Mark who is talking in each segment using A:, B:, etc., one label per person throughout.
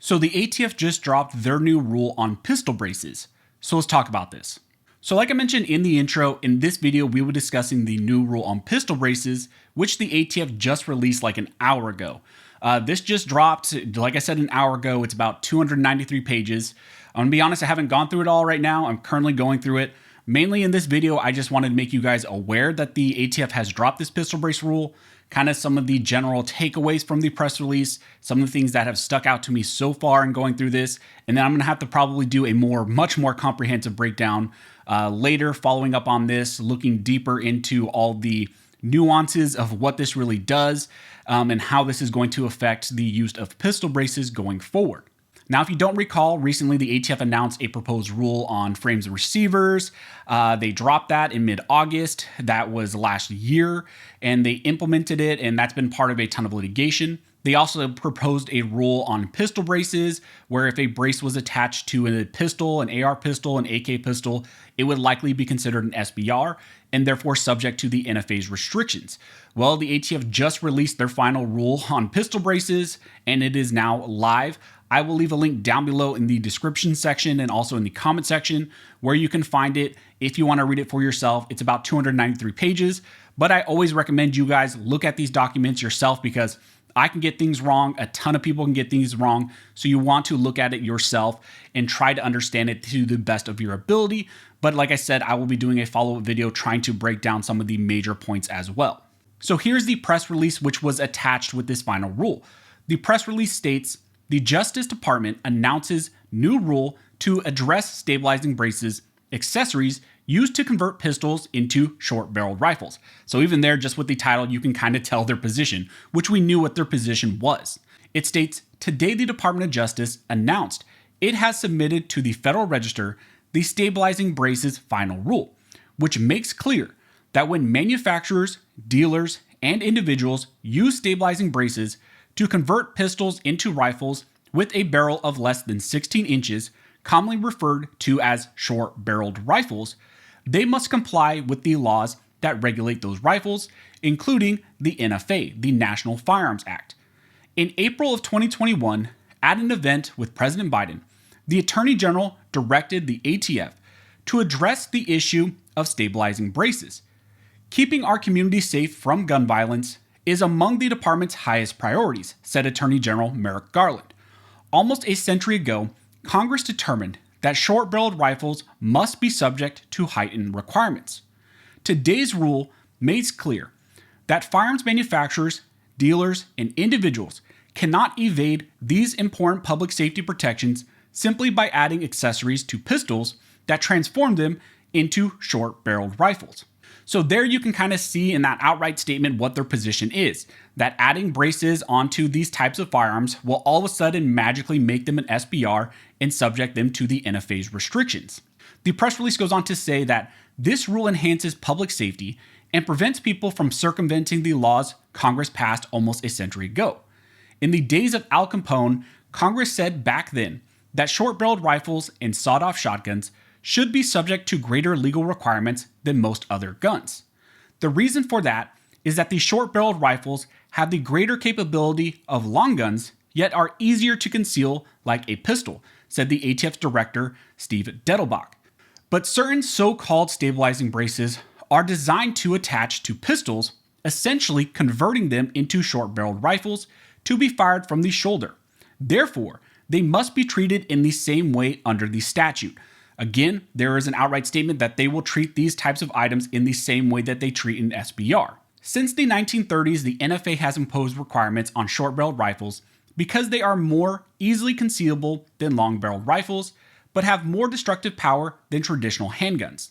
A: So the ATF just dropped their new rule on pistol braces. So let's talk about this. So like I mentioned in the intro, in this video we will be discussing the new rule on pistol braces, which the ATF just released like an hour ago. This just dropped, like I said, an hour ago. It's about 293 pages. I'm gonna be honest, I haven't gone through it all right now. I'm currently going through it. Mainly in this video, I just wanted to make you guys aware that the ATF has dropped this pistol brace rule, kind of some of the general takeaways from the press release, some of the things that have stuck out to me so far in going through this, and then I'm gonna have to probably do a much more comprehensive breakdown later, following up on this, looking deeper into all the nuances of what this really does and how this is going to affect the use of pistol braces going forward. Now, if you don't recall, recently the ATF announced a proposed rule on frames of receivers. They dropped that in mid-August. That was last year, and they implemented it, and that's been part of a ton of litigation. They also proposed a rule on pistol braces, where if a brace was attached to a pistol, an AR pistol, an AK pistol, it would likely be considered an SBR, and therefore subject to the NFA's restrictions. Well, the ATF just released their final rule on pistol braces, and it is now live. I will leave a link down below in the description section and also in the comment section where you can find it if you want to read it for yourself. It's about 293 pages, but I always recommend you guys look at these documents yourself because I can get things wrong. A ton of people can get things wrong. So you want to look at it yourself and try to understand it to the best of your ability. But like I said, I will be doing a follow-up video trying to break down some of the major points as well. So here's the press release which was attached with this final rule. The press release states, the Justice Department announces new rule to address stabilizing braces, accessories used to convert pistols into short-barreled rifles. So even there, just with the title, you can kind of tell their position, which we knew what their position was. It states, today the Department of Justice announced it has submitted to the Federal Register the stabilizing braces final rule, which makes clear that when manufacturers, dealers, and individuals use stabilizing braces to convert pistols into rifles with a barrel of less than 16 inches, commonly referred to as short-barreled rifles, they must comply with the laws that regulate those rifles, including the NFA, the National Firearms Act. In April of 2021, at an event with President Biden, the Attorney General directed the ATF to address the issue of stabilizing braces. Keeping our community safe from gun violence is among the department's highest priorities, said Attorney General Merrick Garland. Almost a century ago, Congress determined that short-barreled rifles must be subject to heightened requirements. Today's rule makes clear that firearms manufacturers, dealers, and individuals cannot evade these important public safety protections simply by adding accessories to pistols that transform them into short-barreled rifles. So there you can kind of see in that outright statement what their position is, that adding braces onto these types of firearms will all of a sudden magically make them an SBR and subject them to the NFA's restrictions. The press release goes on to say that this rule enhances public safety and prevents people from circumventing the laws Congress passed almost a century ago. In the days of Al Capone, Congress said back then that short-barreled rifles and sawed-off shotguns should be subject to greater legal requirements than most other guns. The reason for that is that the short-barreled rifles have the greater capability of long guns, yet are easier to conceal like a pistol, said the ATF's director, Steve Dettelbach. But certain so-called stabilizing braces are designed to attach to pistols, essentially converting them into short-barreled rifles to be fired from the shoulder. Therefore, they must be treated in the same way under the statute. Again, there is an outright statement that they will treat these types of items in the same way that they treat an SBR. Since the 1930s, the NFA has imposed requirements on short-barreled rifles because they are more easily concealable than long-barreled rifles, but have more destructive power than traditional handguns.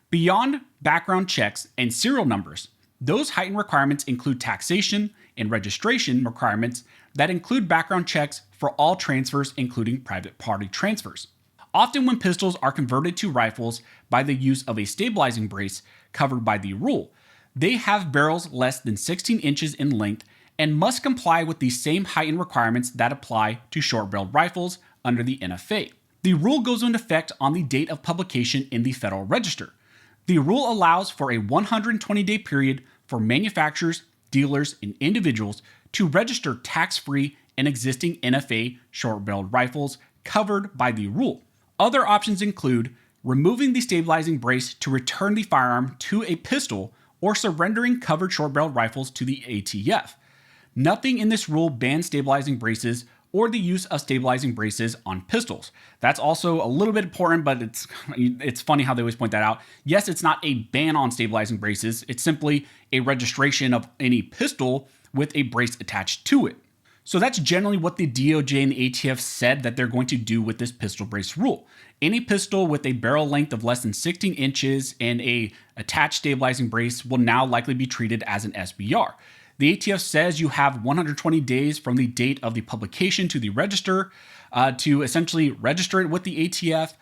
A: Beyond background checks and serial numbers, those heightened requirements include taxation and registration requirements that include background checks for all transfers, including private party transfers. Often when pistols are converted to rifles by the use of a stabilizing brace covered by the rule, they have barrels less than 16 inches in length and must comply with the same heightened requirements that apply to short-barreled rifles under the NFA. The rule goes into effect on the date of publication in the Federal Register. The rule allows for a 120-day period for manufacturers, dealers, and individuals to register tax-free and existing NFA short-barreled rifles covered by the rule. Other options include removing the stabilizing brace to return the firearm to a pistol or surrendering covered short-barreled rifles to the ATF. Nothing in this rule bans stabilizing braces or the use of stabilizing braces on pistols. That's also a little bit important, but it's funny how they always point that out. Yes, it's not a ban on stabilizing braces. It's simply a registration of any pistol with a brace attached to it. So that's generally what the DOJ and the ATF said that they're going to do with this pistol brace rule. Any pistol with a barrel length of less than 16 inches and a attached stabilizing brace will now likely be treated as an SBR. The ATF says you have 120 days from the date of the publication to the register to essentially register it with the ATF,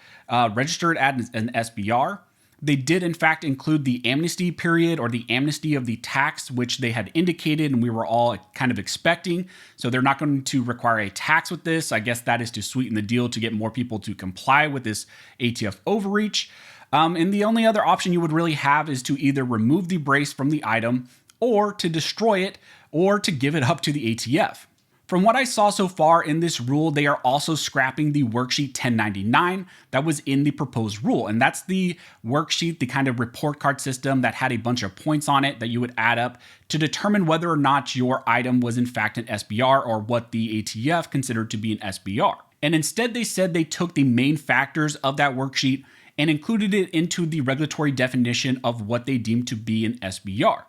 A: register it as an SBR. They did, in fact, include the amnesty period or the amnesty of the tax, which they had indicated and we were all kind of expecting. So they're not going to require a tax with this. I guess that is to sweeten the deal to get more people to comply with this ATF overreach. And the only other option you would really have is to either remove the brace from the item or to destroy it or to give it up to the ATF. From what I saw so far in this rule, they are also scrapping the worksheet 1099 that was in the proposed rule. And that's the worksheet, the kind of report card system that had a bunch of points on it that you would add up to determine whether or not your item was in fact an SBR or what the ATF considered to be an SBR. And instead they said they took the main factors of that worksheet and included it into the regulatory definition of what they deemed to be an SBR.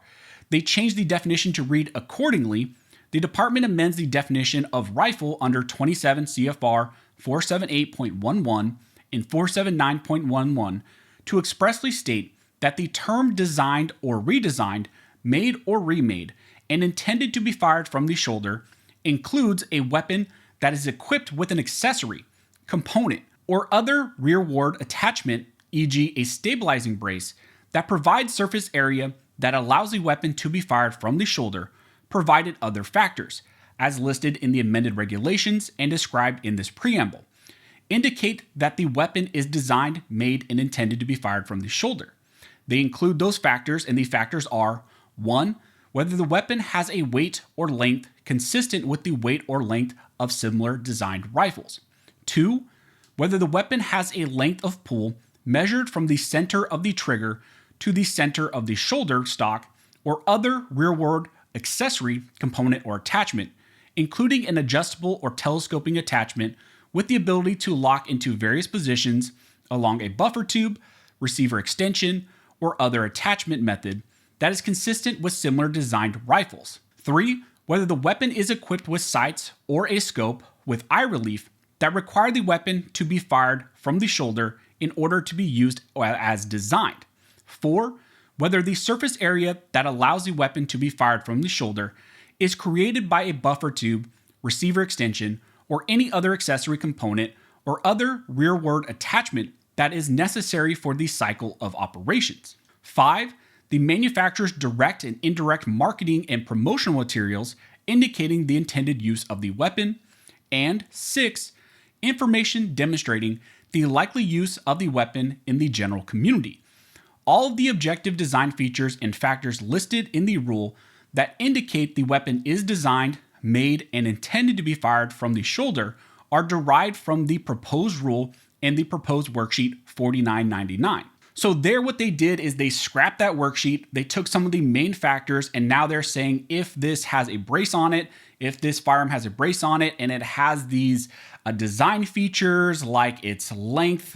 A: They changed the definition to read accordingly. The department amends the definition of rifle under 27 CFR 478.11 and 479.11 to expressly state that the term designed or redesigned, made or remade, and intended to be fired from the shoulder includes a weapon that is equipped with an accessory, component, or other rearward attachment, e.g. a stabilizing brace, that provides surface area that allows the weapon to be fired from the shoulder, provided other factors, as listed in the amended regulations and described in this preamble, indicate that the weapon is designed, made, and intended to be fired from the shoulder. They include those factors, and the factors are 1. Whether the weapon has a weight or length consistent with the weight or length of similar designed rifles. 2. Whether the weapon has a length of pull measured from the center of the trigger to the center of the shoulder stock or other rearward accessory, component, or attachment, including an adjustable or telescoping attachment with the ability to lock into various positions along a buffer tube, receiver extension, or other attachment method that is consistent with similar designed rifles. 3. Whether the weapon is equipped with sights or a scope with eye relief that require the weapon to be fired from the shoulder in order to be used as designed. 4. Whether the surface area that allows the weapon to be fired from the shoulder is created by a buffer tube, receiver extension, or any other accessory component or other rearward attachment that is necessary for the cycle of operations. 5. The manufacturer's direct and indirect marketing and promotional materials indicating the intended use of the weapon. And 6. Information demonstrating the likely use of the weapon in the general community. All of the objective design features and factors listed in the rule that indicate the weapon is designed, made, and intended to be fired from the shoulder are derived from the proposed rule and the proposed worksheet 4999. So there what they did is they scrapped that worksheet, they took some of the main factors, and now they're saying if this has a brace on it, if this firearm has a brace on it and it has these design features like its length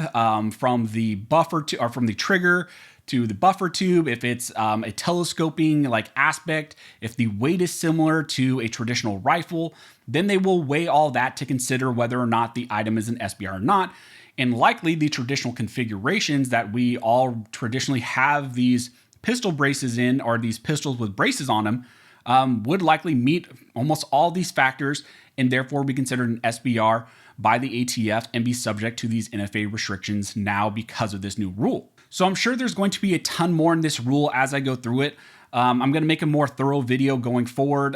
A: from the buffer to, or from the trigger to the buffer tube, if it's a telescoping like aspect, if the weight is similar to a traditional rifle, then they will weigh all that to consider whether or not the item is an SBR or not. And likely the traditional configurations that we all traditionally have these pistol braces in, or these pistols with braces on them, would likely meet almost all these factors and therefore be considered an SBR by the ATF and be subject to these NFA restrictions now because of this new rule. So I'm sure there's going to be a ton more in this rule as I go through it. I'm going to make a more thorough video going forward.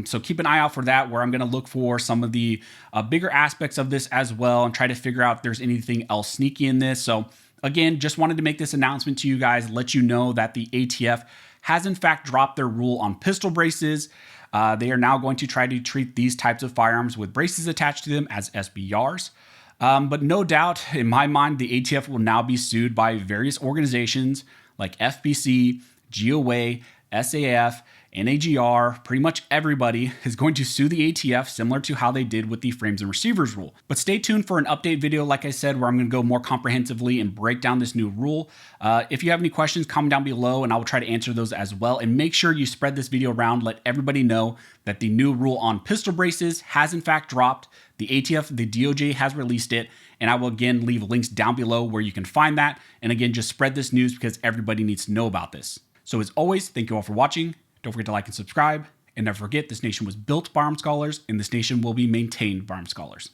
A: So keep an eye out for that, where I'm going to look for some of the bigger aspects of this as well and try to figure out if there's anything else sneaky in this. So again, just wanted to make this announcement to you guys, let you know that the ATF has in fact dropped their rule on pistol braces. They are now going to try to treat these types of firearms with braces attached to them as SBRs. But no doubt, in my mind, the ATF will now be sued by various organizations like FBC, GOA, SAF, NAGR. Pretty much everybody is going to sue the ATF, similar to how they did with the frames and receivers rule. But stay tuned for an update video, like I said, where I'm going to go more comprehensively and break down this new rule. If you have any questions, comment down below and I will try to answer those as well. And make sure you spread this video around, let everybody know that the new rule on pistol braces has in fact dropped. The ATF, the DOJ has released it, and I will again leave links down below where you can find that. And again, just spread this news because everybody needs to know about this. So as always, thank you all for watching. Don't forget to like and subscribe. And never forget, this nation was built by armed scholars, and this nation will be maintained by armed scholars.